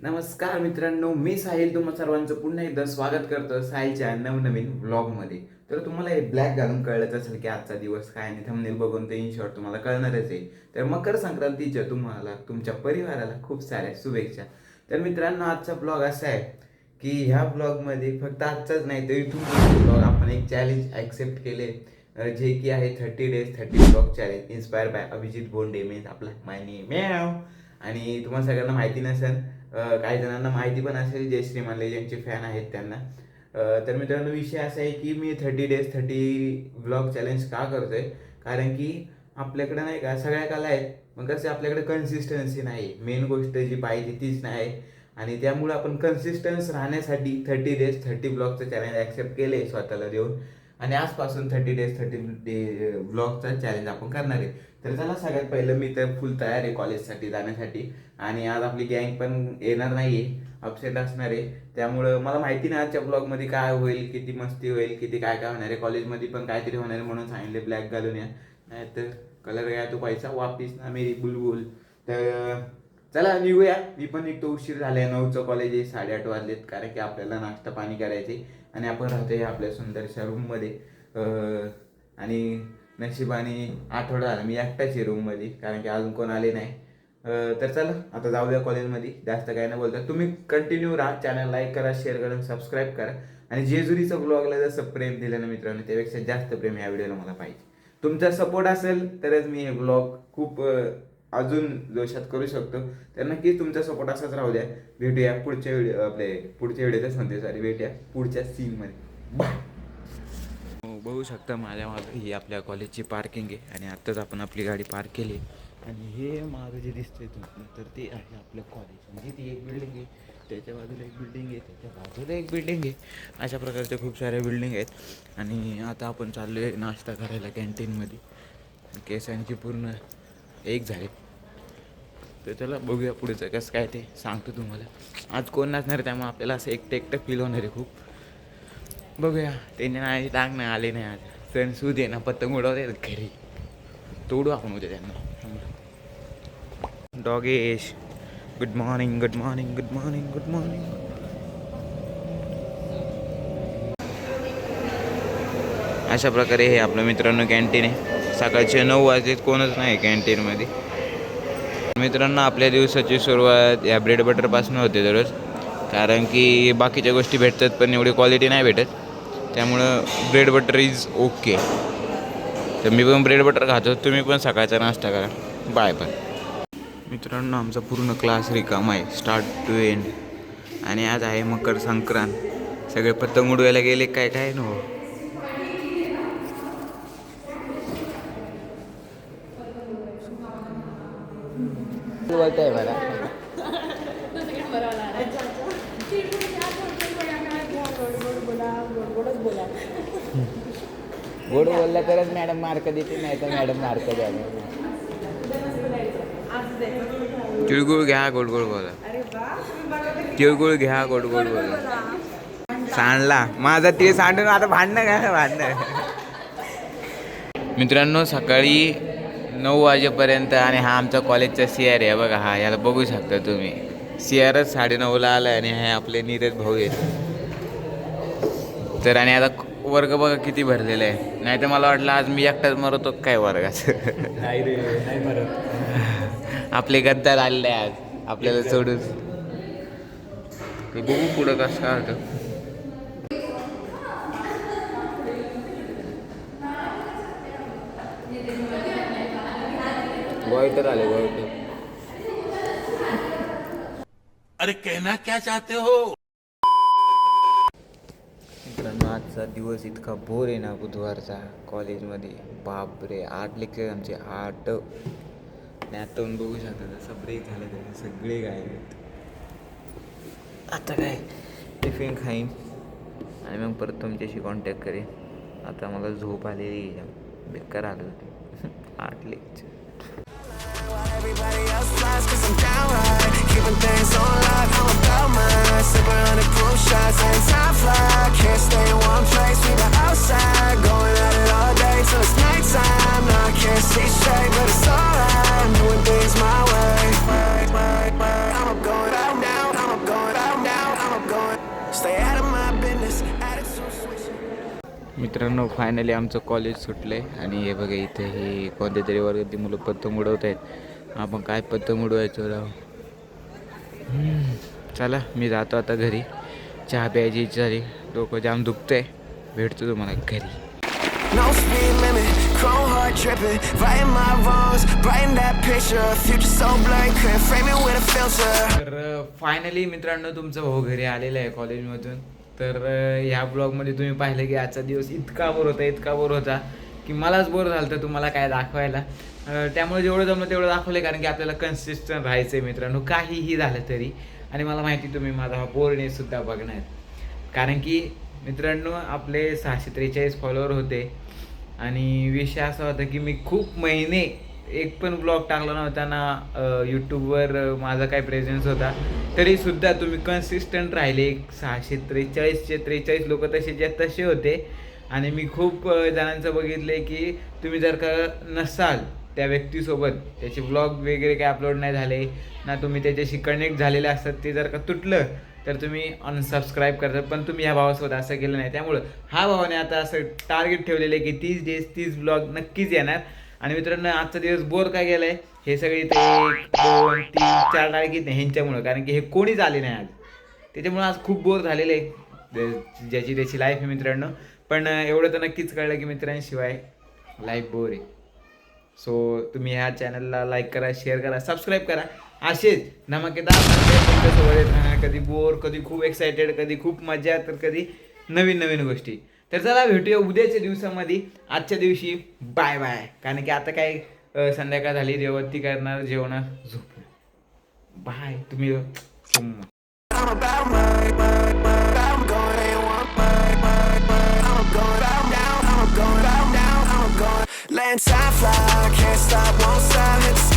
नमस्कार मित्रांनो, मी साहिल तुम्हा सर्वांचं पुन्हा एकदा स्वागत करतो साहिलच्या नवनवीन व्लॉगमध्ये. तर तुम्हाला हे ब्लॅक घालून कळलंच असेल की आजचा दिवस काय आणि थंबनेल बघून ते इन शॉर्ट तुम्हाला कळणारच आहे. तर मकर संक्रांतीच्या तुम्हाला तुमच्या परिवाराला खूप साऱ्या शुभेच्छा. तर मित्रांनो, आजचा ब्लॉग असा आहे की ह्या ब्लॉगमध्ये फक्त आजचाच नाही तर इथून ब्लॉग आपण एक चॅलेंज ॲक्सेप्ट केले, जे की आहे 30 days 30 blog challenge inspire by Abhijit Bonde means आपला मायनी मॅव. आणि तुम्हाला सगळ्यांना माहिती नसेल, काही जणांना माहिती पण असेल जे श्रीमान लेजेंडचे फॅन आहेत त्यांना. तर मित्रांनो, विषय असा आहे की मी 30 days 30 ब्लॉग चॅलेंज का करतो आहे, कारण की आपल्याकडे नाही का सगळ्या कला आहेत, मग कसं आपल्याकडे कन्सिस्टन्सी नाही, मेन गोष्ट जी पाहिजे तीच नाही. आणि त्यामुळे आपण कन्सिस्टन्स राहण्यासाठी 30 days 30 ब्लॉगचं चॅलेंज ॲक्सेप्ट केले स्वतःला देऊन. आणि आजपासून 30 days 30 ब्लॉगचा चॅलेंज आपण करणार आहे. तर चला, सगळ्यात पहिलं मी तर फुल तयार आहे कॉलेजसाठी जाण्यासाठी. आणि आज आपली गँग पण येणार नाही आहे, अपसेट असणार आहे. त्यामुळं मला माहिती नाही आजच्या ब्लॉगमध्ये काय होईल, किती मस्ती होईल, किती काय काय होणार आहे. कॉलेजमध्ये पण काहीतरी होणार आहे म्हणून सांगितले ब्लॅक घालून या, नाही तर कलर गया तो पैसा वापिस ना मेरी बुलबुल. तर चला निघूया, मी पण निघतो, उशीर झाला आहे. 9चं कॉलेज आहे, 8:30 वाजलेत, कारण की आपल्याला नाश्ता पाणी करायचे. आणि आपण राहतोय आपल्या सुंदरशा रूममध्ये. आणि नशिबाने आठवडा झाला मी एकटाच आहे रूममध्ये, कारण की अजून कोण आले नाही. तर चला आता जाऊया कॉलेजमध्ये. जास्त काय नाही बोलतात, तुम्ही कंटिन्यू राहा, चॅनल लाईक करा, शेअर करा, सबस्क्राईब करा. आणि जेजुरीचं ब्लॉगला जसं प्रेम दिलं ना मित्रांनो, त्यापेक्षा जास्त प्रेम ह्या व्हिडिओला मला पाहिजे. तुमचा सपोर्ट असेल तरच मी हे ब्लॉग खूप अजून जोशात करू शकतो. तर नक्कीच तुमचा सपोर्ट असाच राहू द्या. भेटूया पुढच्या व्हिडिओ, आपले पुढच्या व्हिडिओच म्हणते सॉरी, भेटूया पुढच्या सीनमध्ये. बाय. बघू शकता माझ्या मागं ही आपल्या कॉलेजची पार्किंग आहे, आणि आत्ताच आपण आपली गाडी पार्क केली. आणि हे मागं जे दिसतंय तुम्हाला, तर ते आहे आपलं कॉलेज. म्हणजे ती एक बिल्डिंग आहे, त्याच्या बाजूला एक बिल्डिंग आहे, त्याच्या बाजूला एक बिल्डिंग आहे. अशा प्रकारच्या खूप साऱ्या बिल्डिंग आहेत. आणि आता आपण चाललो आहे नाश्ता करायला कॅन्टीनमध्ये. केसांची पूर्ण एक झाले. तर चला बघूया पुढचं कसं काय ते सांगतो तुम्हाला. आज कोण नसणार, त्यामुळे आपल्याला असं एकटं एकटं फील होणार आहे खूप. बघूया, त्यांनी नाही टांग नाही आले नाही, आज सण सूद आहे ना, पतंग उडवते घरी, तोडू आपण उद्या त्यांना. Dogesh, good morning good morning good morning good morning. अशा प्रकारे हे आपलं मित्रांनो कॅन्टीन आहे. सकाळचे 9 वाजलेत, कोणच नाही कॅन्टीनमध्ये. मित्रांनो, आपल्या दिवसाची सुरुवात या ब्रेड बटरपासून होते दररोज, कारण की बाकीच्या गोष्टी भेटतात पण एवढी क्वालिटी नाही भेटत. त्यामुळं ब्रेड बटर इज ओके. तर मी पण ब्रेड बटर खातो, तुम्ही पण सकाळचा नाश्ता करा. Bye bye. मित्रांनो, आमचा पूर्ण क्लास रिकामा आहे स्टार्ट टू एंड. आणि आज आहे मकर संक्रांत. सगळे पतंग उडवायला गेले काय काय नो. बोलताय मला गोड बोलला तरच मॅडम मार्क देते, नाही तर मॅडम मार्क द्या. तिळगुळ घ्या, गोड गोड बोला. तिळगुळ घ्या, गोड गोड बोला. सांडला माझा तीळ सांडून आता भांडणं काय भांडणं. मित्रांनो, सकाळी 9 वाजेपर्यंत, आणि हा आमचा कॉलेजचा CR आहे बघा. हा याला बघू शकता तुम्ही, CRच 9:30ला आला. आणि हे आपले नीरज भाऊ आहेत. तर आणि आता वर्ग बघा किती भरलेला आहे. नाही तर मला वाटलं आज मी एकटाच मरतो काय वर्गात. नाही रे, नाही भरत. आपले गद्दार आलेले आज आपल्याला सोडून. ते बघू पुढं कसं काय होतं. गोयटर आले, गोयटर. अरे कहना क्या चाहते हो? मित्रांनो, आजचा दिवस इतका बोर आहे ना बुधवारचा कॉलेजमध्ये. बापरे, 8 लेक्चर आमचे, 8. आणि आता बघू शकता जसं ब्रेक झालं त्याचे सगळे गायब आहेत. आता काय टिफिन खाईन आणि मग परत तुमच्याशी कॉन्टॅक्ट करेन. आता मला झोप आलेली बेकार आलं होते. 8 lecture. Everybody else flies cause I'm down right. Keeping things on lock, I'm about mine. Sipping on the proof shots and time fly. Can't stay in one place, we the outside. Going at it all day till it's nighttime. Now I can't see straight, but it's alright. I'm doing things my way. I'm going out now, I'm मित्रांनो finally आमचं college सुटलं आहे आणि हे बघा इथे हे कोणत्या तरी वर्गातली मुलं पतंग उडवत आहेत. आपण काय पतंग उडवायचो राव. चला मी जातो आता घरी. चहा प्यायची इच्छा झाली. डोकं जाम दुखतंय. भेटतो तुम्हाला घरी. No speed limit, chrome heart dripping, righting my wrongs, writing that picture, future so blurry, couldn't frame it with a filter. तर फायनली मित्रांनो तुमचा भाऊ घरी आलेला आहे कॉलेजमधून. तर ह्या ब्लॉगमध्ये तुम्ही पाहिलं की आजचा दिवस इतका बोर होता की मलाच बोर झालं तर तुम्हाला काय दाखवायला. त्यामुळे जेवढं जमलं तेवढं दाखवलं कारण की आपल्याला कन्सिस्टंट राहायचं आहे मित्रांनो काहीही झालं तरी. आणि मला माहिती तुम्ही माझा हा बोरनेसुद्धा बघणार कारण की मित्रांनो आपले 643 फॉलोअर होते आणि विषय असा होता की मी खूप महिने एक पण ब्लॉग टाकला नव्हता ना यूट्यूबवर माझा काय प्रेझेन्स होता तरीसुद्धा तुम्ही कन्सिस्टंट राहिले. 643 लोक तसे होते आणि मी खूप जणांचं बघितलं आहे की तुम्ही जर का नसाल त्या व्यक्तीसोबत त्याचे ब्लॉग वगैरे काय अपलोड नाही झाले ना तुम्ही त्याच्याशी कनेक्ट झालेले असतात ते जर का तुटलं तर तुम्ही अनसबस्क्राईब करतात. पण तुम्ही ह्या भावासोबत असं केलं नाही. त्यामुळं हा भावाने आता असं टार्गेट ठेवलेलं आहे की 30 ब्लॉग नक्कीच येणार. आणि मित्रांनो आजचा दिवस बोर काय गेला आहे हे सगळे ते 1 2 3 4 टार्गेट नाही ह्यांच्यामुळं कारण की हे कोणीच आले नाही आज. त्याच्यामुळं आज खूप बोर झालेलं आहे ज्याची त्याची लाईफ आहे मित्रांनो. पण एवढं तर नक्कीच कळलं की मित्रांशिवाय लाईफ बोर आहे. सो तुम्ही ह्या चॅनलला लाईक करा शेअर करा सबस्क्राईब करा. असेच धमाकेदार तुमच्यासोबत येत राहणार. कधी बोर कधी खूप एक्सायटेड कधी खूप मजा तर कधी नवीन गोष्टी. तर चला भेटूया उद्याच्या दिवसामध्ये. आजच्या दिवशी बाय बाय कारण की आता काय संध्याकाळ झाली देवती करणार जेवणार झोप बाय. तुम्ही I'm about mine, I'm going down, I'm going, laying time fly, can't stop, won't stop, hit the sky.